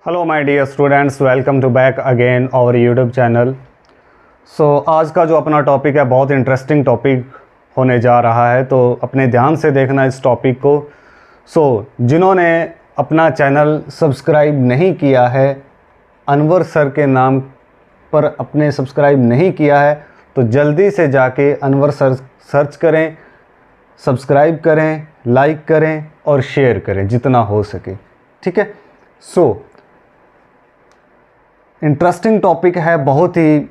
Hello my dear students, welcome to back again our YouTube channel. आज का जो अपना टॉपिक है बहुत इंटरेस्टिंग टॉपिक होने जा रहा है, तो अपने ध्यान से देखना इस टॉपिक को। जिन्होंने अपना चैनल सब्सक्राइब नहीं किया है, अनवर सर के नाम पर अपने सब्सक्राइब नहीं किया है, तो जल्दी से जाके अनवर सर सर्च करें, सब्सक्राइब करें, लाइक करें और शेयर करें जितना हो सके। ठीक है। इंटरेस्टिंग टॉपिक है, बहुत ही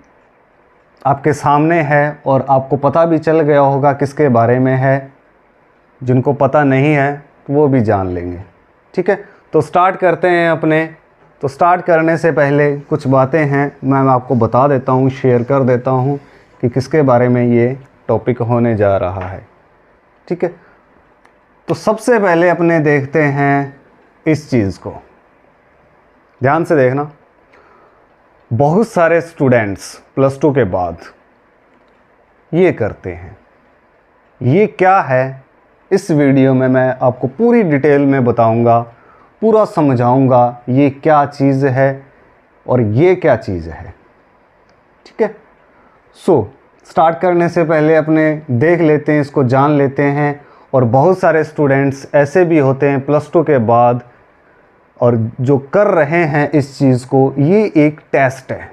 आपके सामने है और आपको पता भी चल गया होगा किसके बारे में है। जिनको पता नहीं है वो भी जान लेंगे। ठीक है, तो स्टार्ट करते हैं अपने। तो स्टार्ट करने से पहले कुछ बातें हैं मैं आपको बता देता हूँ, शेयर कर देता हूँ कि किसके बारे में ये टॉपिक होने जा रहा है। ठीक है, तो सबसे पहले अपने देखते हैं इस चीज़ को, ध्यान से देखना। बहुत सारे स्टूडेंट्स +2 के बाद ये करते हैं। ये क्या है, इस वीडियो में मैं आपको पूरी डिटेल में बताऊंगा, पूरा समझाऊंगा ये क्या चीज़ है और ये क्या चीज़ है। ठीक है, स्टार्ट करने से पहले अपने देख लेते हैं, इसको जान लेते हैं। और बहुत सारे स्टूडेंट्स ऐसे भी होते हैं +2 के बाद और जो कर रहे हैं इस चीज़ को। ये एक टेस्ट है।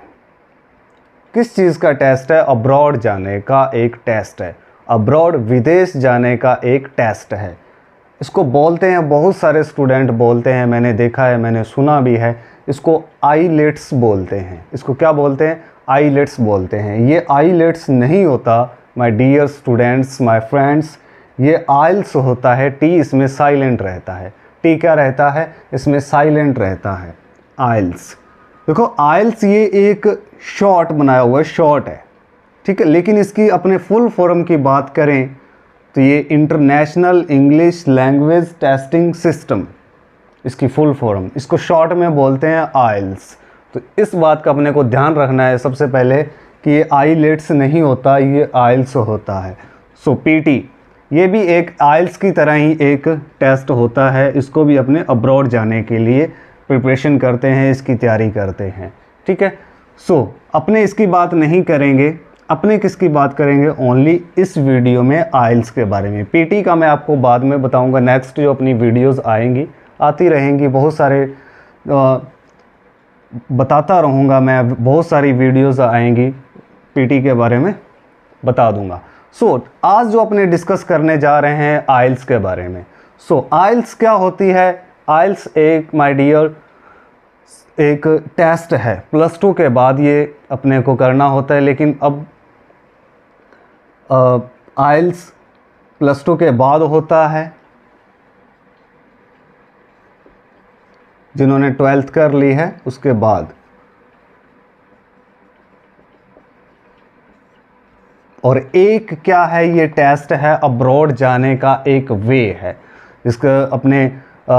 किस चीज़ का टेस्ट है? अब्रॉड जाने का एक टेस्ट है, अब्रॉड विदेश जाने का एक टेस्ट है। इसको बोलते हैं, बहुत सारे स्टूडेंट बोलते हैं, मैंने देखा है, मैंने सुना भी है, इसको आईलेट्स बोलते हैं। इसको क्या बोलते हैं? आईलेट्स बोलते हैं। ये आईलेट्स नहीं होता my dear students, my friends, ये आइल्स होता है। टी इसमें साइलेंट रहता है। टी क्या रहता है? इसमें साइलेंट रहता है, आइल्स। देखो आइल्स ये एक शॉर्ट बनाया हुआ है, शॉर्ट है। ठीक है, लेकिन इसकी अपने फुल फॉर्म की बात करें तो ये international English Language Testing system, इसकी फुल फॉर्म, इसको शॉर्ट में बोलते हैं आइल्स। तो इस बात का अपने को ध्यान रखना है सबसे पहले कि ये आईलेट्स नहीं होता, ये आइल्स होता है। पीटी ये भी एक आइल्स की तरह ही एक टेस्ट होता है। इसको भी अपने अब्रॉड जाने के लिए प्रिपरेशन करते हैं, इसकी तैयारी करते हैं। ठीक है, अपने इसकी बात नहीं करेंगे, अपने किसकी बात करेंगे? ओनली इस वीडियो में आइल्स के बारे में। पीटी का मैं आपको बाद में बताऊंगा, नेक्स्ट जो अपनी वीडियोस आएंगी, आती रहेंगी, बहुत सारे बताता रहूँगा मैं, बहुत सारी वीडियोस आएंगी पीटी के बारे में बता दूंगा। आज जो अपने डिस्कस करने जा रहे हैं आइल्स के बारे में। आइल्स क्या होती है? आइल्स एक माय डियर एक टेस्ट है, +2 के बाद ये अपने को करना होता है। लेकिन अब आइल्स +2 के बाद होता है। जिन्होंने 12th कर ली है उसके बाद। और एक क्या है, ये टेस्ट है अब्रॉड जाने का एक वे है। इसका अपने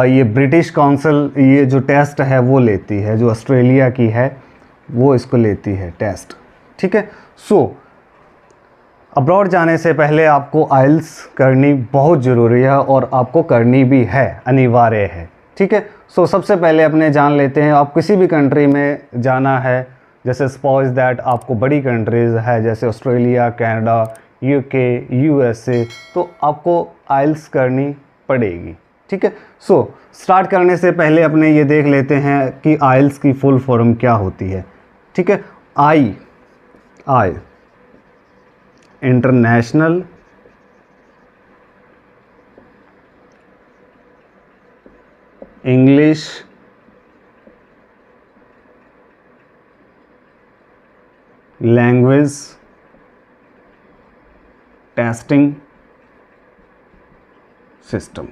ये ब्रिटिश काउंसिल ये जो टेस्ट है वो लेती है, जो ऑस्ट्रेलिया की है वो इसको लेती है टेस्ट। ठीक है, अब्रॉड जाने से पहले आपको आइल्स करनी बहुत ज़रूरी है और आपको करनी भी है, अनिवार्य है। ठीक है, सबसे पहले अपने जान लेते हैं, आप किसी भी कंट्री में जाना है, जैसे सपोज दैट आपको बड़ी कंट्रीज़ है जैसे ऑस्ट्रेलिया, कनाडा, यूके, यूएसए, तो आपको आइल्स करनी पड़ेगी। ठीक है, स्टार्ट करने से पहले अपने ये देख लेते हैं कि आइल्स की फुल फॉर्म क्या होती है। ठीक है, I International English Language Testing System,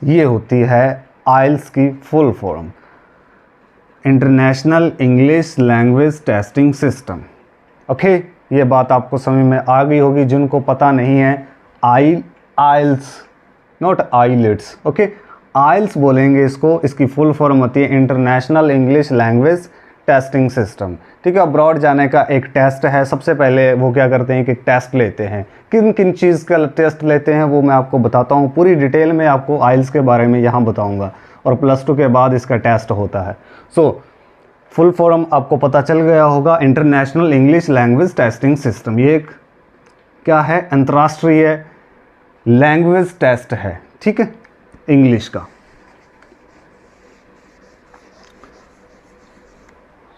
ये होती है आइल्स की full form, International English Language Testing System. Okay, ये बात आपको समझ में आ गई होगी। जिनको पता नहीं है, आइल्स नॉट आईलेट्स। ओके, आइल्स बोलेंगे इसको, इसकी फुल फॉर्म होती है international English Language Testing system. ठीक है, अब्रॉड जाने का एक टेस्ट है। सबसे पहले वो क्या करते हैं कि टेस्ट लेते हैं। किन किन चीज़ का टेस्ट लेते हैं वो मैं आपको बताता हूँ, पूरी डिटेल में आपको आइल्स के बारे में यहाँ बताऊँगा। और +2 के बाद इसका टेस्ट होता है। सो फुल फॉर्म आपको पता चल गया होगा, international English Language Testing System. ये एक क्या है, अंतर्राष्ट्रीय लैंग्वेज टेस्ट है, ठीक है, इंग्लिश का।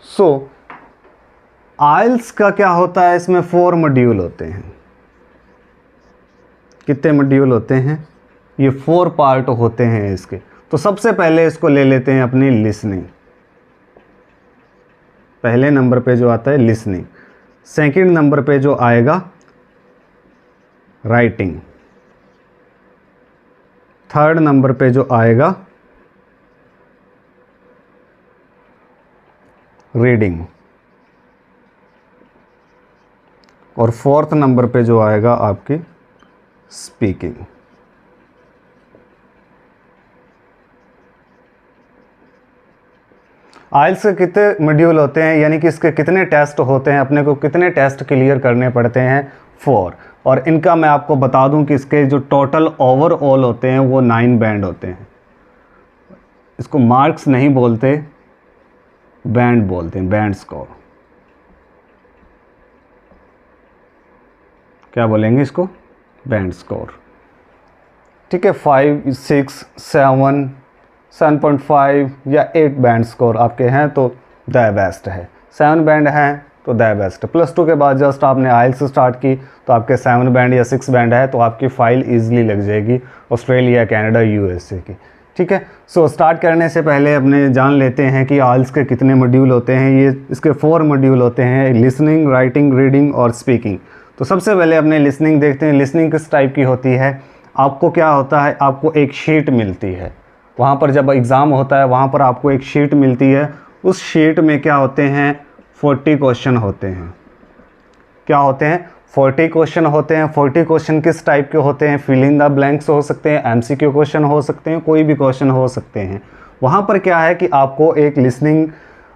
सो आइल्स का क्या होता है, इसमें 4 मॉड्यूल होते हैं। कितने मॉड्यूल होते हैं, ये 4 पार्ट होते हैं इसके। तो सबसे पहले इसको ले लेते हैं अपनी लिसनिंग। पहले नंबर पे जो आता है लिसनिंग, सेकंड नंबर पे जो आएगा राइटिंग, थर्ड नंबर पे जो आएगा रीडिंग, और फोर्थ नंबर पे जो आएगा आपकी स्पीकिंग। आइल्स के कितने मॉड्यूल होते हैं, यानी कि इसके कितने टेस्ट होते हैं, अपने को कितने टेस्ट क्लियर करने पड़ते हैं, 4। और इनका मैं आपको बता दूं कि इसके जो टोटल ओवरऑल होते हैं वो 9 बैंड होते हैं। इसको मार्क्स नहीं बोलते, बैंड बोलते हैं, बैंड स्कोर। क्या बोलेंगे इसको, बैंड स्कोर, ठीक है। 5, 6, 7, 7.5 या 8 बैंड स्कोर आपके हैं तो द बेस्ट है। 7 बैंड हैं तो द बेस्ट। +2 के बाद जस्ट आपने आइल्स स्टार्ट की तो आपके 7 बैंड या 6 बैंड है तो आपकी फ़ाइल ईजिली लग जाएगी ऑस्ट्रेलिया, कनाडा, यूएसए की, ठीक है। सो स्टार्ट करने से पहले अपने जान लेते हैं कि आइल्स के कितने मॉड्यूल होते हैं। ये इसके 4 मॉड्यूल होते हैं, लिसनिंग, राइटिंग, रीडिंग और स्पीकिंग। तो सबसे पहले अपने लिसनिंग देखते हैं। लिसनिंग किस टाइप की होती है, आपको क्या होता है, आपको एक शीट मिलती है। वहाँ पर जब एग्ज़ाम होता है वहाँ पर आपको एक शीट मिलती है। उस शीट में क्या होते हैं, 40 क्वेश्चन होते हैं। क्या होते हैं, 40 क्वेश्चन होते हैं। 40 क्वेश्चन किस टाइप के होते हैं, फिल इन द ब्लैंक्स हो सकते हैं, MCQ क्वेश्चन हो सकते हैं, कोई भी क्वेश्चन हो सकते हैं। वहाँ पर क्या है कि आपको एक लिसनिंग,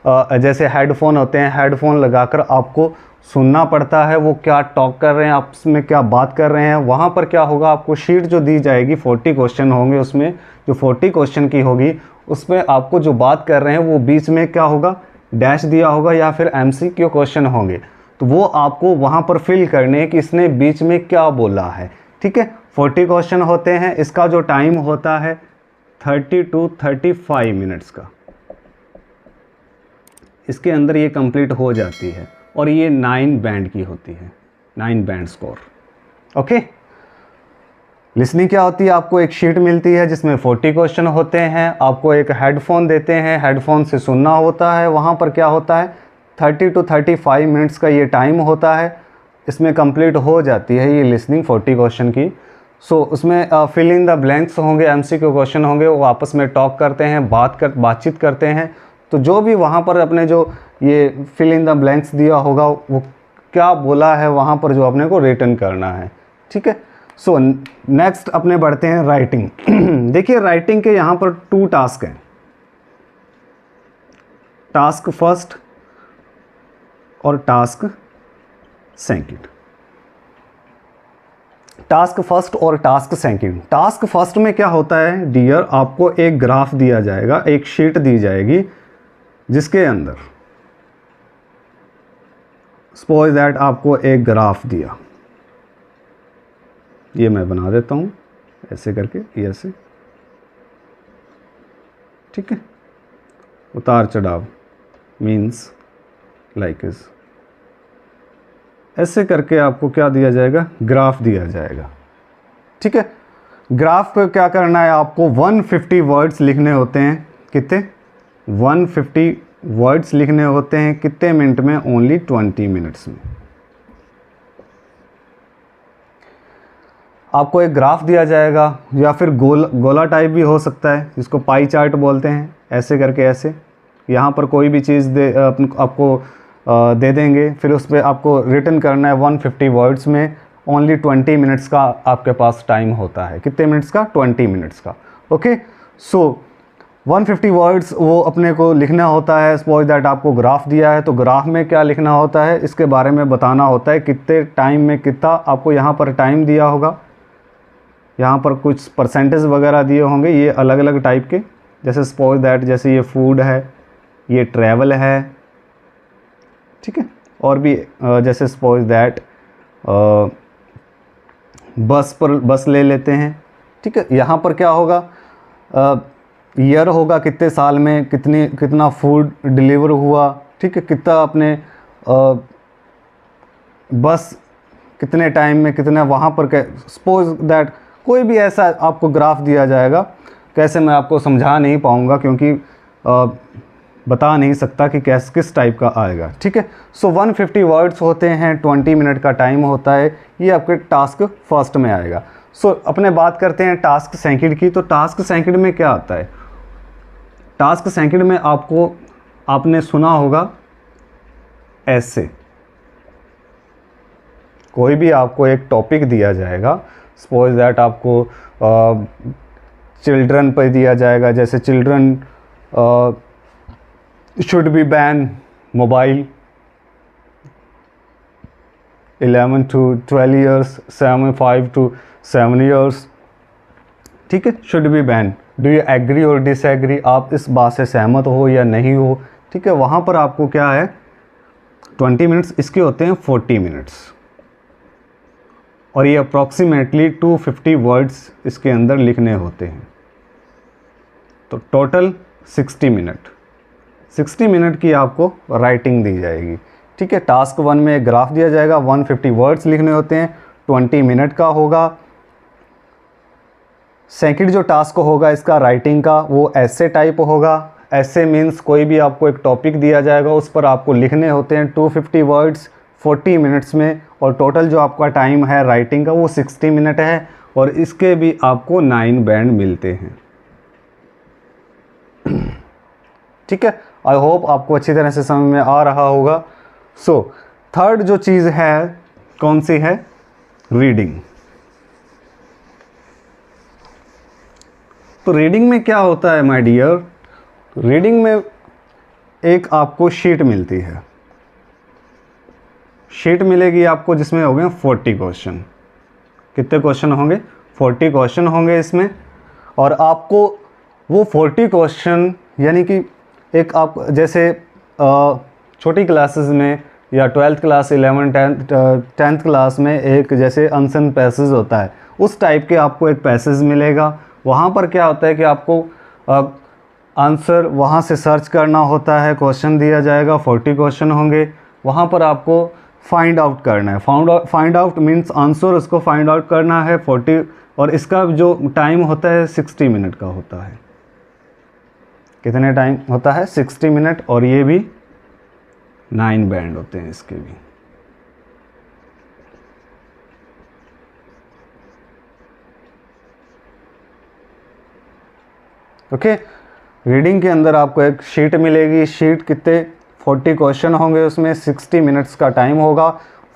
जैसे हेडफोन होते हैं, हेडफोन लगाकर आपको सुनना पड़ता है वो क्या टॉक कर रहे हैं, आपस में क्या बात कर रहे हैं। वहाँ पर क्या होगा, आपको शीट जो दी जाएगी 40 क्वेश्चन होंगे, उसमें जो 40 क्वेश्चन की होगी उसमें आपको जो बात कर रहे हैं वो बीच में क्या होगा, डैश दिया होगा या फिर MCQ क्वेश्चन होंगे। तो वो आपको वहाँ पर फिल करने कि इसने बीच में क्या बोला है, ठीक है। 40 क्वेश्चन होते हैं। इसका जो टाइम होता है 30 to 35 मिनट्स का, इसके अंदर ये कंप्लीट हो जाती है। और ये 9 बैंड की होती है, 9 बैंड स्कोर, ओके। लिसनिंग क्या होती है, आपको एक शीट मिलती है जिसमें 40 क्वेश्चन होते हैं। आपको एक हेडफोन देते हैं, हेडफोन से सुनना होता है। वहाँ पर क्या होता है, 30 to 35 मिनट्स का ये टाइम होता है। इसमें कंप्लीट हो जाती है ये लिसनिंग 40 क्वेश्चन की। सो उसमें फिल इन द ब्लैंक्स होंगे, MCQ क्वेश्चन होंगे, वो आपस में टॉक करते हैं, बातचीत करते हैं। तो जो भी वहाँ पर अपने जो ये फिल इन द ब्लैंक्स दिया होगा वो क्या बोला है वहाँ पर जो अपने को रिटर्न करना है, ठीक है। सो नेक्स्ट अपने बढ़ते हैं राइटिंग। देखिए राइटिंग के यहाँ पर 2 टास्क हैं, टास्क फर्स्ट और टास्क सेकंड। टास्क फर्स्ट और टास्क सेकंड। टास्क फर्स्ट में क्या होता है डियर, आपको एक ग्राफ दिया जाएगा, एक शीट दी जाएगी जिसके अंदर सपोज दैट आपको एक ग्राफ दिया, ये मैं बना देता हूँ ऐसे करके, ये ऐसे, ठीक है। उतार चढ़ाव मीन्स लाइक इज, ऐसे करके आपको क्या दिया जाएगा, ग्राफ दिया जाएगा, ठीक है। ग्राफ पे क्या करना है, आपको 150 वर्ड्स लिखने होते हैं। कितने, 150 वर्ड्स लिखने होते हैं। कितने मिनट में, ओनली 20 मिनट्स में। आपको एक ग्राफ दिया जाएगा या फिर गोला टाइप भी हो सकता है, जिसको पाई चार्ट बोलते हैं। ऐसे करके ऐसे यहाँ पर कोई भी चीज़ आपको दे देंगे, फिर उस पर आपको रिटर्न करना है 150 वर्ड्स में। ओनली 20 मिनट्स का आपके पास टाइम होता है। कितने मिनट्स का, 20 मिनट्स का, ओके। सो 150 वर्ड्स वो अपने को लिखना होता है। सपोज दैट आपको ग्राफ दिया है तो ग्राफ में क्या लिखना होता है, इसके बारे में बताना होता है, कितने टाइम में कितना। आपको यहाँ पर टाइम दिया होगा, यहाँ पर कुछ परसेंटेज वगैरह दिए होंगे, ये अलग अलग टाइप के, जैसे सपोज दैट, जैसे ये फूड है, ये ट्रैवल है, ठीक है। और भी जैसे सपोज दैट बस ले लेते हैं, ठीक है। यहाँ पर क्या होगा, ईयर होगा, कितने साल में कितना फूड डिलीवर हुआ, ठीक है, कितना अपने बस कितने टाइम में कितना वहाँ पर, सपोज दैट कोई भी ऐसा आपको ग्राफ दिया जाएगा, कैसे मैं आपको समझा नहीं पाऊँगा क्योंकि बता नहीं सकता कि किस टाइप का आएगा, ठीक है। सो 150 वर्ड्स होते हैं, 20 मिनट का टाइम होता है, ये आपके टास्क फर्स्ट में आएगा। सो अपने बात करते हैं टास्क सेकंड की। तो टास्क सेकंड में क्या आता है, टास्क सेकंड में आपने सुना होगा ऐसे, कोई भी आपको एक टॉपिक दिया जाएगा, सपोज दैट आपको चिल्ड्रन पर दिया जाएगा, जैसे children should be ban mobile 11 to 12 years, 5 to 7 years, ठीक है, should be ban. Do you agree और डिसएग्री, आप इस बात से सहमत हो या नहीं हो, ठीक है। वहाँ पर आपको क्या है 20 मिनट्स, इसके होते हैं 40 मिनट्स, और ये अप्रॉक्सीमेटली 250 वर्ड्स इसके अंदर लिखने होते हैं। तो टोटल 60 मिनट की आपको राइटिंग दी जाएगी, ठीक है। टास्क 1 में एक ग्राफ दिया जाएगा, 150 वर्ड्स लिखने होते हैं, 20 मिनट का होगा। सेकंड जो टास्क होगा इसका राइटिंग का, वो ऐसे टाइप होगा। ऐसे मीन्स कोई भी आपको एक टॉपिक दिया जाएगा, उस पर आपको लिखने होते हैं 250 वर्ड्स 40 मिनट्स में, और टोटल जो आपका टाइम है राइटिंग का वो 60 मिनट है, और इसके भी आपको 9 बैंड मिलते हैं, ठीक है। आई होप आपको अच्छी तरह से समझ में आ रहा होगा। सो थर्ड जो चीज़ है कौन सी है, रीडिंग। तो रीडिंग में क्या होता है माय डियर, रीडिंग में एक आपको शीट मिलती है, शीट मिलेगी आपको जिसमें हो गए 40 क्वेश्चन। कितने क्वेश्चन होंगे, 40 क्वेश्चन होंगे इसमें, और आपको वो 40 क्वेश्चन यानी कि एक आप जैसे छोटी क्लासेस में या 12th क्लास 11 10th क्लास में एक जैसे अनसन पैसेज होता है, उस टाइप के आपको एक पैसेज मिलेगा। वहाँ पर क्या होता है कि आपको आंसर वहाँ से सर्च करना होता है, क्वेश्चन दिया जाएगा, 40 क्वेश्चन होंगे, वहाँ पर आपको फाइंड आउट करना है। फाइंड आउट मीन्स आंसर, उसको फाइंड आउट करना है 40, और इसका जो टाइम होता है 60 मिनट का होता है। कितने टाइम होता है, 60 मिनट, और ये भी 9 बैंड होते हैं इसके भी। ओके, रीडिंग के अंदर आपको एक शीट मिलेगी, शीट कितने 40 क्वेश्चन होंगे, उसमें 60 मिनट्स का टाइम होगा।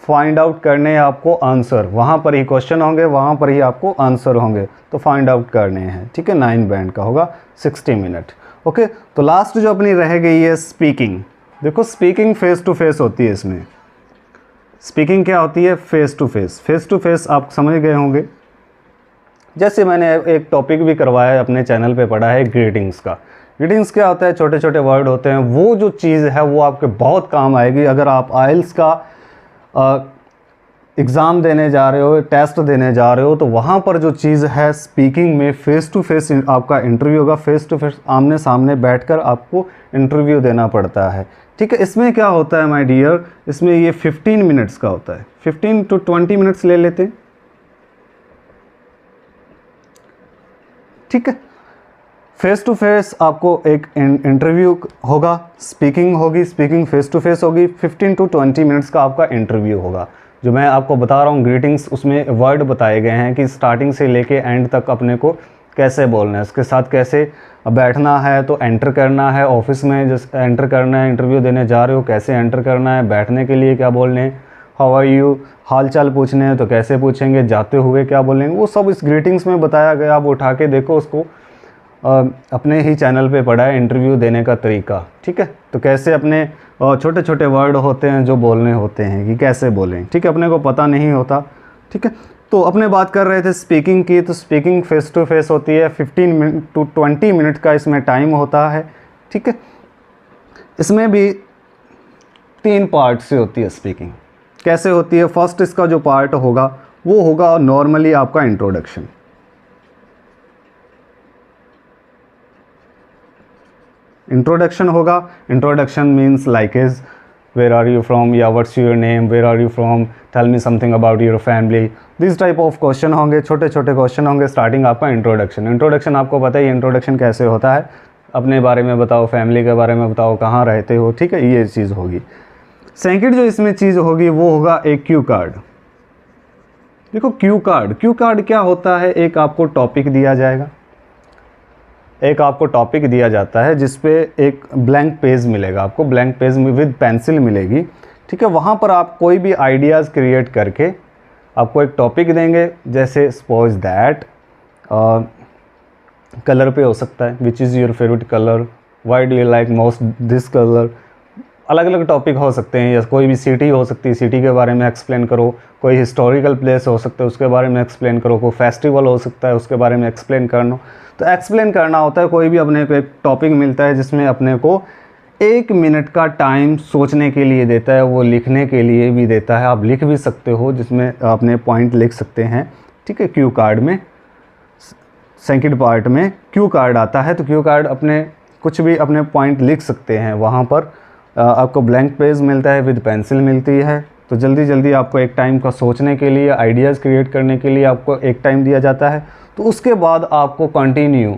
फाइंड आउट करने हैं आपको आंसर, वहाँ पर ही क्वेश्चन होंगे, वहाँ पर ही आपको आंसर होंगे, तो फाइंड आउट करने हैं, ठीक है। 9 बैंड का होगा, 60 मिनट। ओके, तो लास्ट जो अपनी रह गई है स्पीकिंग। देखो स्पीकिंग फेस टू फेस होती है, इसमें स्पीकिंग क्या होती है, face to face. Face to face आप समझ गए होंगे, जैसे मैंने एक टॉपिक भी करवाया है अपने चैनल पे, पढ़ा है ग्रीटिंग्स का। ग्रीटिंग्स क्या होता है, छोटे छोटे वर्ड होते हैं, वो जो चीज़ है वो आपके बहुत काम आएगी अगर आप आइल्स का एग्ज़ाम देने जा रहे हो, टेस्ट देने जा रहे हो, तो वहाँ पर जो चीज़ है स्पीकिंग में फ़ेस टू फेस आपका इंटरव्यू होगा, फ़ेस टू फेस आमने सामने बैठकर आपको इंटरव्यू देना पड़ता है, ठीक है। इसमें क्या होता है माय डियर, इसमें ये 15 मिनट्स का होता है, 15 to 20 मिनट्स ले लेते हैं, ठीक है। फेस टू फेस आपको एक इंटरव्यू होगा, स्पीकिंग होगी, स्पीकिंग फेस टू फेस होगी, 15 to 20 मिनट्स का आपका इंटरव्यू होगा। जो मैं आपको बता रहा हूँ ग्रीटिंग्स, उसमें वर्ड बताए गए हैं कि स्टार्टिंग से लेके एंड तक अपने को कैसे बोलना है, उसके साथ कैसे बैठना है, तो एंटर करना है ऑफिस में, जैसे एंटर करना है, इंटरव्यू देने जा रहे हो कैसे एंटर करना है, बैठने के लिए क्या बोलने हैं, हाउ आर यू, हाल चाल पूछने हैं तो कैसे पूछेंगे, जाते हुए क्या बोलेंगे, वो सब इस ग्रीटिंग्स में बताया गया। आप उठा के देखो उसको, अपने ही चैनल पे पढ़ा है इंटरव्यू देने का तरीका, ठीक है। तो कैसे अपने छोटे छोटे वर्ड होते हैं जो बोलने होते हैं कि कैसे बोलें, ठीक है, अपने को पता नहीं होता, ठीक है। तो अपने बात कर रहे थे स्पीकिंग की, तो स्पीकिंग फेस टू फेस होती है, 15 मिनट टू 20 मिनट का इसमें टाइम होता है, ठीक है। इसमें भी 3 पार्ट से होती है स्पीकिंग। कैसे होती है? फर्स्ट इसका जो पार्ट होगा वो होगा नॉर्मली आपका इंट्रोडक्शन। इंट्रोडक्शन होगा। Introduction means like is where are you from, या what's your name, where are you from, tell me something about your family, this type of question होंगे, छोटे छोटे क्वेश्चन होंगे। स्टार्टिंग आपका इंट्रोडक्शन। इंट्रोडक्शन आपको पता है इंट्रोडक्शन कैसे होता है, अपने बारे में बताओ, फैमिली के बारे में बताओ, कहाँ रहते हो, ठीक है, ये चीज़ होगी। सेकंड जो इसमें चीज़ होगी वो होगा एक क्यू कार्ड। देखो क्यू कार्ड क्या होता है? एक आपको टॉपिक दिया जाएगा, एक आपको टॉपिक दिया जाता है जिस पे एक ब्लैंक पेज मिलेगा आपको, ब्लैंक पेज में विद पेंसिल मिलेगी, ठीक है। वहाँ पर आप कोई भी आइडियाज़ क्रिएट करके आपको एक टॉपिक देंगे, जैसे सपोज दैट कलर पे हो सकता है, which is your favourite colour, why do you like most this colour. अलग अलग टॉपिक हो सकते हैं, या कोई भी सिटी हो सकती है, सिटी के बारे में एक्सप्लेन करो, कोई हिस्टोरिकल प्लेस हो सकता है उसके बारे में एक्सप्लेन करो, कोई फेस्टिवल हो सकता है उसके बारे में एक्सप्लेन करना। तो एक्सप्लेन करना होता है, कोई भी अपने को एक टॉपिक मिलता है जिसमें अपने को 1 मिनट का टाइम सोचने के लिए देता है, वो लिखने के लिए भी देता है, आप लिख भी सकते हो, जिसमें अपने पॉइंट लिख सकते हैं, ठीक है। क्यू कार्ड में सेकंड पार्ट में क्यू कार्ड आता है, तो क्यू कार्ड अपने कुछ भी अपने पॉइंट लिख सकते हैं। वहाँ पर आपको ब्लैंक पेज मिलता है, विद पेंसिल मिलती है। तो जल्दी जल्दी आपको एक टाइम का सोचने के लिए, आइडियाज़ क्रिएट करने के लिए आपको एक टाइम दिया जाता है। तो उसके बाद आपको कंटिन्यू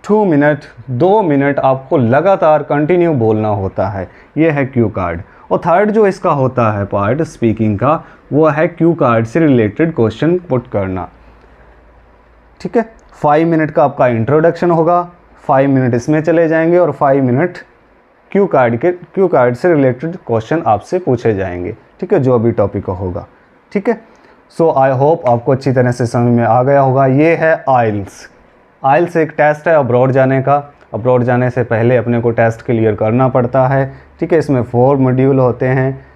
2 मिनट 2 मिनट आपको लगातार कंटिन्यू बोलना होता है। ये है क्यू कार्ड। और थर्ड जो इसका होता है पार्ट स्पीकिंग का, वो है क्यू कार्ड से रिलेटेड क्वेश्चन पुट करना, ठीक है। 5 मिनट का आपका इंट्रोडक्शन होगा, 5 मिनट इसमें चले जाएंगे और 5 मिनट क्यू कार्ड से रिलेटेड क्वेश्चन आपसे पूछे जाएंगे, ठीक है, जो भी टॉपिक होगा, ठीक है। सो आई होप आपको अच्छी तरह से समझ में आ गया होगा। ये है आइल्स एक टेस्ट है अब्रॉड जाने का। अब्रॉड जाने से पहले अपने को टेस्ट क्लियर करना पड़ता है, ठीक है। इसमें 4 मॉड्यूल होते हैं,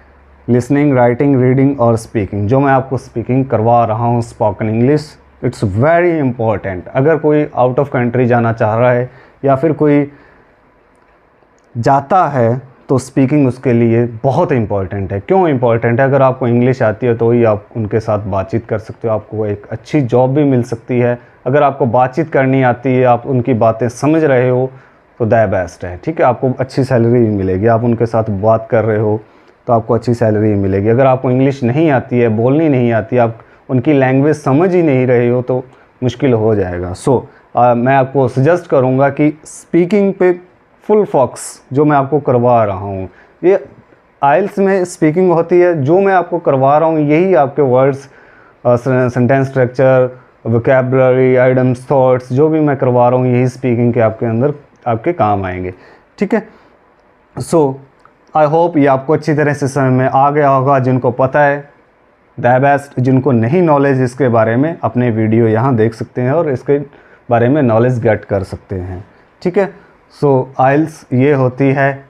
लिसनिंग, राइटिंग, रीडिंग और स्पीकिंग। जो मैं आपको स्पीकिंग करवा रहा हूँ spoken English, it's very important. अगर कोई आउट ऑफ कंट्री जाना चाह रहा है या फिर कोई जाता है तो स्पीकिंग उसके लिए बहुत इंपॉर्टेंट है। क्यों इंपॉर्टेंट है? अगर आपको इंग्लिश आती है तो ही आप उनके साथ बातचीत कर सकते हो, आपको एक अच्छी जॉब भी मिल सकती है। अगर आपको बातचीत करनी आती है, आप उनकी बातें समझ रहे हो, तो द बेस्ट है, ठीक है। आपको अच्छी सैलरी भी मिलेगी, आप उनके साथ बात कर रहे हो तो आपको अच्छी सैलरी मिलेगी। अगर आपको इंग्लिश नहीं आती है, बोलनी नहीं आती, आप उनकी लैंग्वेज समझ ही नहीं रहे हो, तो मुश्किल हो जाएगा। मैं आपको सजेस्ट करूँगा कि स्पीकिंग पे फुल फोकस जो मैं आपको करवा रहा हूँ, ये आइल्स में स्पीकिंग होती है, जो मैं आपको करवा रहा हूँ यही आपके words, sentence structure, vocabulary, idioms, thoughts, जो भी मैं करवा रहा हूँ यही स्पीकिंग के आपके अंदर आपके काम आएंगे, ठीक है। सो आई होप ये आपको अच्छी तरह से समझ में आ गया होगा। जिनको पता है द बेस्ट, जिनको नहीं नॉलेज इसके बारे में, अपने वीडियो यहाँ देख सकते हैं और इसके बारे में नॉलेज गेट कर सकते हैं, ठीक है। सो आइल्स ये होती है।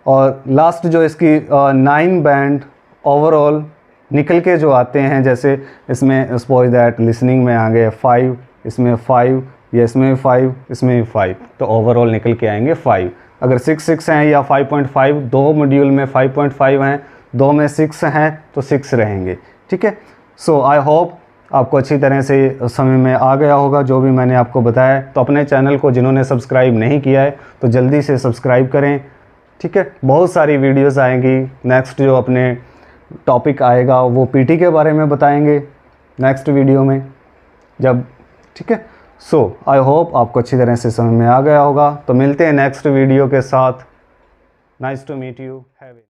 और लास्ट जो इसकी 9 बैंड ओवरऑल निकल के जो आते हैं, जैसे इसमें सपोज दैट लिसनिंग में आ गए 5, इसमें 5, या इसमें 5, इसमें 5, तो ओवरऑल निकल के आएंगे 5। अगर 6 हैं या 5.5, 2 मॉड्यूल में 5.5 हैं, 2 में 6 हैं, तो 6 रहेंगे, ठीक है। सो आई होप आपको अच्छी तरह से समझ में आ गया होगा जो भी मैंने आपको बताया। तो अपने चैनल को जिन्होंने सब्सक्राइब नहीं किया है तो जल्दी से सब्सक्राइब करें, ठीक है। बहुत सारी वीडियोस आएंगी। नेक्स्ट जो अपने टॉपिक आएगा वो पीटी के बारे में बताएंगे नेक्स्ट वीडियो में जब, ठीक है। सो आई होप आपको अच्छी तरह से समझ में आ गया होगा। तो मिलते हैं नेक्स्ट वीडियो के साथ। Nice to meet you. Have